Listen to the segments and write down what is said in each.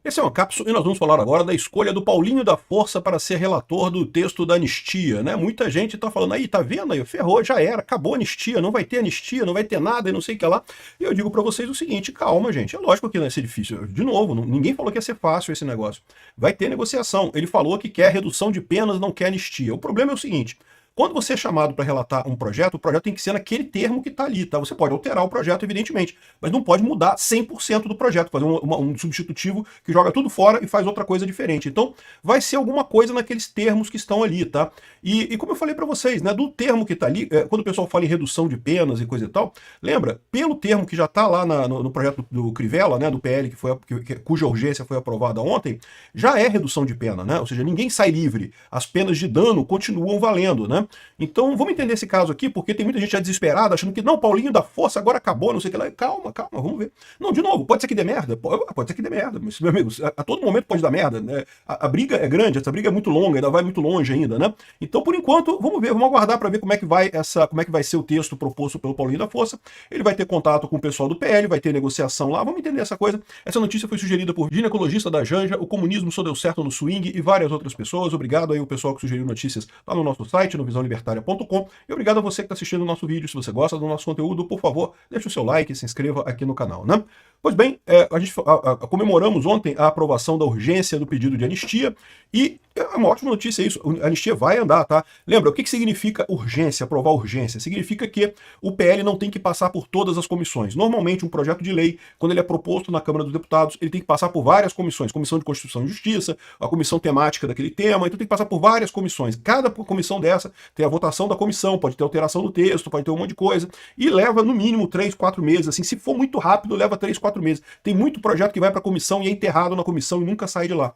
Esse é uma cápsula e nós vamos falar agora da escolha do Paulinho da Força para ser relator do texto da anistia, né? Muita gente está falando aí, tá vendo aí, ferrou, já era, acabou a anistia, não vai ter anistia, não vai ter nada e não sei o que lá. E eu digo para vocês o seguinte, calma, gente, é lógico que não ia ser difícil. De novo, ninguém falou que ia ser fácil esse negócio. Vai ter negociação. Ele falou que quer redução de penas, não quer anistia. O problema é o seguinte, quando você é chamado para relatar um projeto, o projeto tem que ser naquele termo que está ali, tá? Você pode alterar o projeto, evidentemente, mas não pode mudar 100% do projeto, fazer um substitutivo que joga tudo fora e faz outra coisa diferente. Então, vai ser alguma coisa naqueles termos que estão ali, tá? E como eu falei para vocês, né, do termo que está ali, quando o pessoal fala em redução de penas e coisa e tal, lembra, pelo termo que já está lá no projeto do Crivella, né, do PL, cuja urgência foi aprovada ontem, já é redução de pena, né? Ou seja, ninguém sai livre, as penas de dano continuam valendo, né? Então, vamos entender esse caso aqui, porque tem muita gente já desesperada, achando que, não, Paulinho da Força agora acabou, não sei o que lá. Calma, vamos ver. Não, de novo, pode ser que dê merda? Pode ser que dê merda, mas, meu amigo, a todo momento pode dar merda, né? A briga é grande, essa briga é muito longa, ainda vai muito longe ainda, né? Então, por enquanto, vamos ver, vamos aguardar para ver como é que vai ser o texto proposto pelo Paulinho da Força. Ele vai ter contato com o pessoal do PL, vai ter negociação lá, vamos entender essa coisa. Essa notícia foi sugerida por ginecologista da Janja, o comunismo só deu certo no swing e várias outras pessoas. Obrigado aí o pessoal que sugeriu notícias lá no nosso site, no visãolibertaria.com. E obrigado a você que está assistindo o nosso vídeo. Se você gosta do nosso conteúdo, por favor, deixe o seu like e se inscreva aqui no canal, né? Pois bem, a gente comemoramos ontem a aprovação da urgência do pedido de anistia e é uma ótima notícia isso, a anistia vai andar, tá? Lembra, o que significa urgência, aprovar urgência? Significa que o PL não tem que passar por todas as comissões. Normalmente, um projeto de lei, quando ele é proposto na Câmara dos Deputados, ele tem que passar por várias comissões, Comissão de Constituição e Justiça, a comissão temática daquele tema, então tem que passar por várias comissões. Cada comissão dessa tem a votação da comissão, pode ter alteração do texto, pode ter um monte de coisa, e leva no mínimo 3, 4 meses, assim, se for muito rápido, leva 3, 4 meses. Tem muito projeto que vai para a comissão e é enterrado na comissão e nunca sai de lá.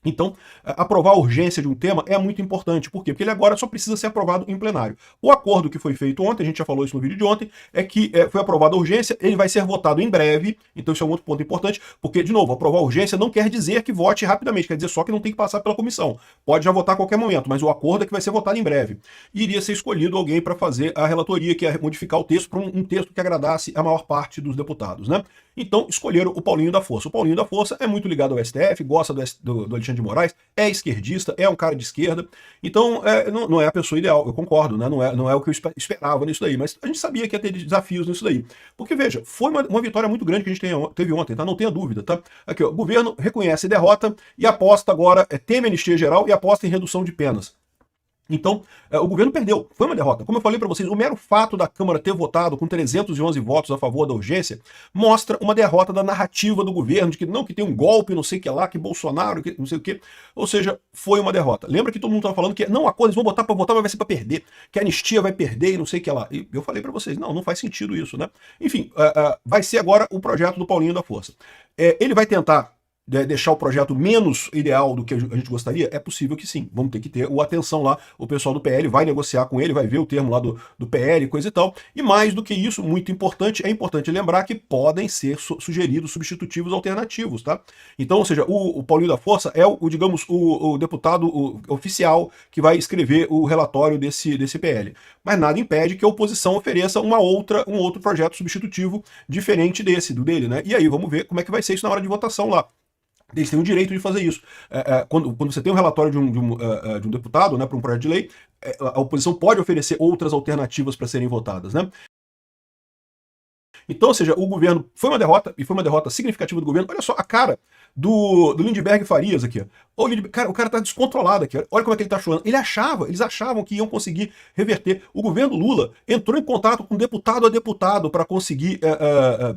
Então, aprovar a urgência de um tema é muito importante. Por quê? Porque ele agora só precisa ser aprovado em plenário. O acordo que foi feito ontem, a gente já falou isso no vídeo de ontem, é que foi aprovada a urgência, ele vai ser votado em breve, então isso é um outro ponto importante, porque, de novo, aprovar a urgência não quer dizer que vote rapidamente, quer dizer só que não tem que passar pela comissão. Pode já votar a qualquer momento, mas o acordo é que vai ser votado em breve. E iria ser escolhido alguém para fazer a relatoria, que é modificar o texto para um texto que agradasse a maior parte dos deputados, né? Então, escolheram o Paulinho da Força. O Paulinho da Força é muito ligado ao STF, gosta do Alexandre de Moraes, é esquerdista, é um cara de esquerda, então não é a pessoa ideal, eu concordo, né? Não é o que eu esperava nisso daí, mas a gente sabia que ia ter desafios nisso daí. Porque, veja, foi uma vitória muito grande que a gente teve ontem, tá? Não tenha dúvida, tá? Aqui, ó, o governo reconhece derrota e aposta agora, teme anistia geral e aposta em redução de penas. Então, o governo perdeu, foi uma derrota. Como eu falei para vocês, o mero fato da Câmara ter votado com 311 votos a favor da urgência mostra uma derrota da narrativa do governo, de que não, que tem um golpe, não sei o que lá, que Bolsonaro, que não sei o que. Ou seja, foi uma derrota. Lembra que todo mundo estava falando que não, a coisa, eles vão botar para votar, mas vai ser para perder, que a anistia vai perder e não sei o que lá. E eu falei para vocês, não faz sentido isso, né? Enfim, vai ser agora o projeto do Paulinho da Força. Ele vai tentar deixar o projeto menos ideal do que a gente gostaria? É possível que sim. Vamos ter que ter atenção lá, o pessoal do PL vai negociar com ele, vai ver o termo lá do PL, coisa e tal. E mais do que isso, muito importante, é importante lembrar que podem ser sugeridos substitutivos alternativos, tá? Então, ou seja, o Paulinho da Força é digamos, o deputado oficial que vai escrever o relatório desse PL. Mas nada impede que a oposição ofereça um outro projeto substitutivo diferente dele, né? E aí vamos ver como é que vai ser isso na hora de votação lá. Eles têm o direito de fazer isso. Quando você tem um relatório de um deputado, né, para um projeto de lei, a oposição pode oferecer outras alternativas para serem votadas, né? Então, ou seja, o governo foi uma derrota, e foi uma derrota significativa do governo. Olha só a cara do Lindbergh Farias aqui. Ó. O cara tá descontrolado aqui. Olha como é que ele tá chorando. Eles achavam que iam conseguir reverter. O governo Lula entrou em contato com deputado a deputado para conseguir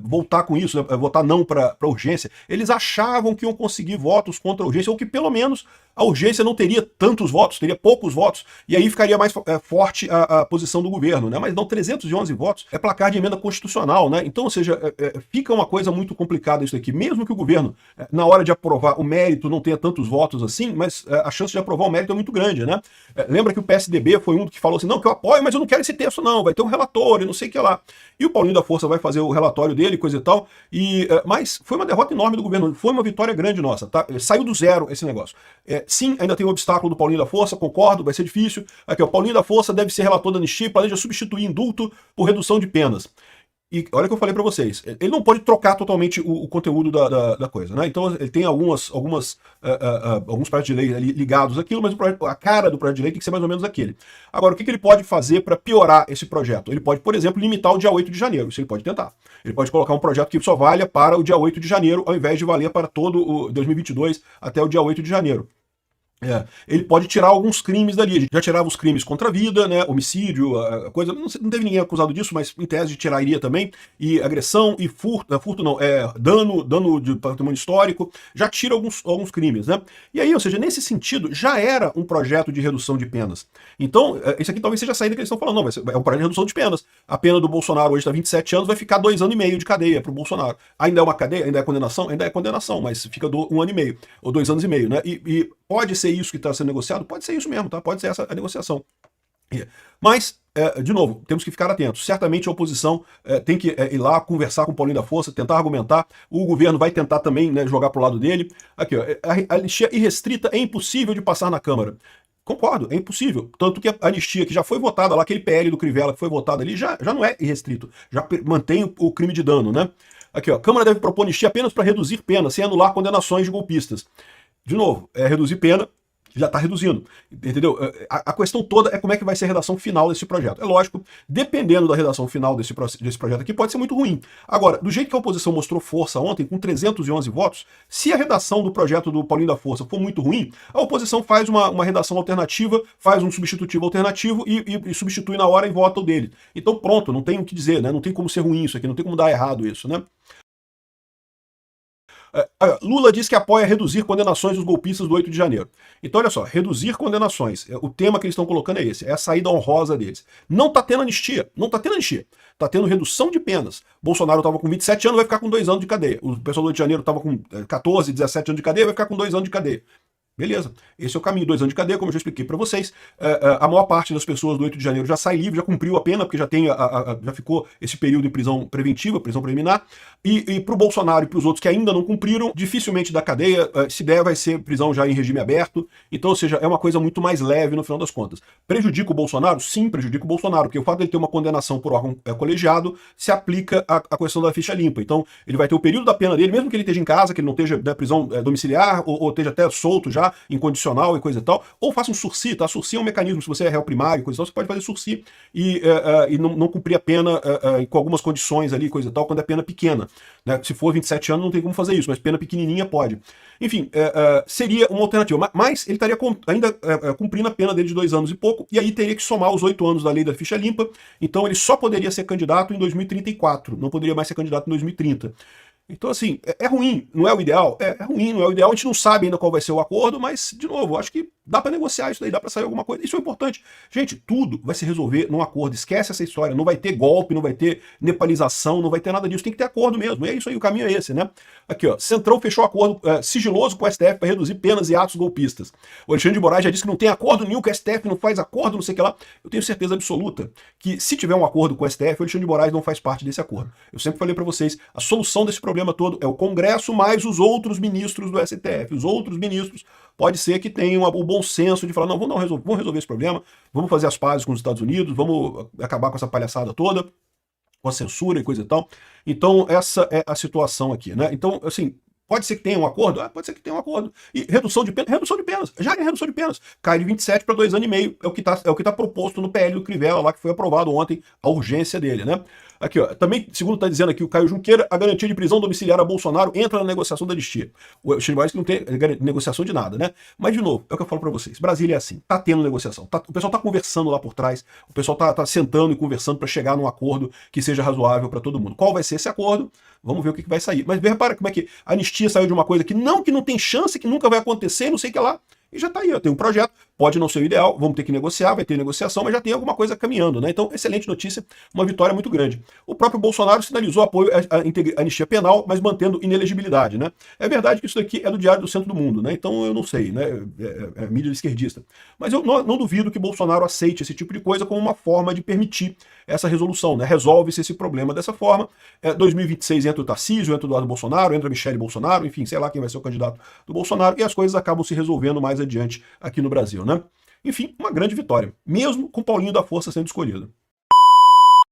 voltar com isso, né, votar não para urgência. Eles achavam que iam conseguir votos contra a urgência, ou que pelo menos a urgência não teria tantos votos, teria poucos votos, e aí ficaria mais forte a posição do governo, né? Mas não, 311 votos é placar de emenda constitucional, né? Então, ou seja, fica uma coisa muito complicada isso aqui. Mesmo que o governo, na hora de aprovar o mérito, não tenha tantos votos assim, mas a chance de aprovar o mérito é muito grande, né? Lembra que o PSDB foi um que falou assim, não, que eu apoio, mas eu não quero esse texto não, vai ter um relatório, não sei o que lá. E o Paulinho da Força vai fazer o relatório dele, coisa e tal, mas foi uma derrota enorme do governo, foi uma vitória grande nossa, tá? Saiu do zero esse negócio. Sim, ainda tem o obstáculo do Paulinho da Força, concordo, vai ser difícil. Aqui, o Paulinho da Força deve ser relator da anistia e planeja substituir indulto por redução de penas. E olha o que eu falei para vocês, ele não pode trocar totalmente o conteúdo da coisa, né? Então ele tem alguns projetos de lei ali ligados àquilo, mas a cara do projeto de lei tem que ser mais ou menos aquele. Agora, o que ele pode fazer para piorar esse projeto? Ele pode, por exemplo, limitar o dia 8 de janeiro, isso ele pode tentar. Ele pode colocar um projeto que só valha para o dia 8 de janeiro, ao invés de valer para todo o 2022 até o dia 8 de janeiro. Ele pode tirar alguns crimes dali. A gente já tirava os crimes contra a vida, né? Homicídio, a coisa. Não teve ninguém acusado disso, mas em tese de tirar iria também. E agressão e furto não, dano de patrimônio histórico. Já tira alguns crimes, né? E aí, ou seja, nesse sentido, já era um projeto de redução de penas. Então, esse aqui talvez seja a saída que eles estão falando. Não, é um projeto de redução de penas. A pena do Bolsonaro hoje está 27 anos, vai ficar 2 anos e meio de cadeia para o Bolsonaro. Ainda é uma cadeia? Ainda é condenação? Ainda é condenação, mas fica 1 ano e meio, ou 2 anos e meio, né? E pode ser isso que está sendo negociado? Pode ser isso mesmo, tá? Pode ser essa a negociação. Mas, de novo, temos que ficar atentos. Certamente a oposição tem que ir lá conversar com o Paulinho da Força, tentar argumentar. O governo vai tentar também, né, jogar para o lado dele. Aqui, ó, a anistia irrestrita é impossível de passar na Câmara. Concordo, é impossível. Tanto que a anistia que já foi votada lá, aquele PL do Crivella que foi votado ali, já não é irrestrito. Já mantém o crime de dano, né? Aqui, ó, a Câmara deve propor anistia apenas para reduzir pena, sem anular condenações de golpistas. De novo, reduzir pena, já está reduzindo, entendeu? A questão toda é como é que vai ser a redação final desse projeto. É lógico, dependendo da redação final desse projeto aqui, pode ser muito ruim. Agora, do jeito que a oposição mostrou força ontem, com 311 votos, se a redação do projeto do Paulinho da Força for muito ruim, a oposição faz uma redação alternativa, faz um substitutivo alternativo e substitui na hora e vota o dele. Então pronto, não tem o que dizer, né? Não tem como ser ruim isso aqui, não tem como dar errado isso, né? Lula diz que apoia reduzir condenações dos golpistas do 8 de janeiro. Então, olha só, reduzir condenações. O tema que eles estão colocando é esse, é a saída honrosa deles. Não está tendo anistia, não está tendo anistia. Está tendo redução de penas. Bolsonaro estava com 27 anos, vai ficar com 2 anos de cadeia. O pessoal do 8 de janeiro estava com 14, 17 anos de cadeia, vai ficar com 2 anos de cadeia. Beleza, esse é o caminho, 2 anos de cadeia, como eu já expliquei para vocês. A maior parte das pessoas do 8 de janeiro já sai livre, já cumpriu a pena, porque já ficou esse período de prisão preventiva, prisão preliminar. E para o Bolsonaro e para os outros que ainda não cumpriram, dificilmente da cadeia, se der, vai ser prisão já em regime aberto. Então, ou seja, é uma coisa muito mais leve no final das contas. Prejudica o Bolsonaro? Sim, prejudica o Bolsonaro, porque o fato de ele ter uma condenação por órgão colegiado se aplica à questão da ficha limpa. Então, ele vai ter o período da pena dele, mesmo que ele esteja em casa, que ele não esteja na prisão domiciliar, ou esteja até solto já, incondicional e coisa e tal, ou faça um sursi, tá? Sursi é um mecanismo, se você é réu primário e coisa e tal, você pode fazer sursi e não cumprir a pena com algumas condições ali, coisa e tal, quando é pena pequena. Né? Se for 27 anos, não tem como fazer isso, mas pena pequenininha pode. Enfim, seria uma alternativa, mas ele estaria ainda cumprindo a pena dele de 2 anos e pouco, e aí teria que somar os 8 anos da lei da ficha limpa, então ele só poderia ser candidato em 2034, não poderia mais ser candidato em 2030. Então, assim, é ruim, não é o ideal? É ruim, não é o ideal, a gente não sabe ainda qual vai ser o acordo, mas, de novo, acho que dá para negociar isso daí, dá para sair alguma coisa. Isso é importante. Gente, tudo vai se resolver num acordo, esquece essa história, não vai ter golpe, não vai ter nepalização, não vai ter nada disso, tem que ter acordo mesmo, e é isso aí, o caminho é esse, né? Aqui, ó, Centrão fechou acordo sigiloso com o STF para reduzir penas e atos golpistas. O Alexandre de Moraes já disse que não tem acordo nenhum, que o STF não faz acordo, não sei o que lá. Eu tenho certeza absoluta que se tiver um acordo com o STF, o Alexandre de Moraes não faz parte desse acordo. Eu sempre falei para vocês, a solução desse problema todo é o Congresso mais os outros ministros do STF. Os outros ministros pode ser que tenham o bom senso de falar, não, vamos resolver esse problema, vamos fazer as pazes com os Estados Unidos, vamos acabar com essa palhaçada toda, com a censura e coisa e tal. Então, essa é a situação aqui, né? Então, assim, pode ser que tenha um acordo? Pode ser que tenha um acordo. E redução de penas, já é redução de penas. Cai de 27 para 2 anos e meio, é o que tá proposto no PL do Crivella, lá que foi aprovado ontem, a urgência dele, né? Aqui, ó, também, segundo está dizendo aqui o Caio Junqueira, a garantia de prisão domiciliar a Bolsonaro entra na negociação da anistia. O Alexandre que não tem negociação de nada, né? Mas, de novo, é o que eu falo para vocês. Brasília é assim, tá tendo negociação. O pessoal tá conversando lá por trás, o pessoal tá sentando e conversando para chegar num acordo que seja razoável para todo mundo. Qual vai ser esse acordo? Vamos ver o que vai sair. Mas repara como é que a anistia saiu de uma coisa que não tem chance, que nunca vai acontecer, não sei o que lá. E já está aí, ó, tem um projeto, pode não ser o ideal, vamos ter que negociar, vai ter negociação, mas já tem alguma coisa caminhando, né? Então, excelente notícia, uma vitória muito grande. O próprio Bolsonaro sinalizou apoio à anistia penal, mas mantendo inelegibilidade, né? É verdade que isso daqui é do Diário do Centro do Mundo, né? Então, eu não sei, né? É mídia esquerdista. Mas eu não duvido que Bolsonaro aceite esse tipo de coisa como uma forma de permitir essa resolução, né? Resolve-se esse problema dessa forma. 2026 entra o Tarcísio, entra o Eduardo Bolsonaro, entra a Michele Bolsonaro, enfim, sei lá quem vai ser o candidato do Bolsonaro, e as coisas acabam se resolvendo mais adiante aqui no Brasil, né? Enfim, uma grande vitória, mesmo com Paulinho da Força sendo escolhido.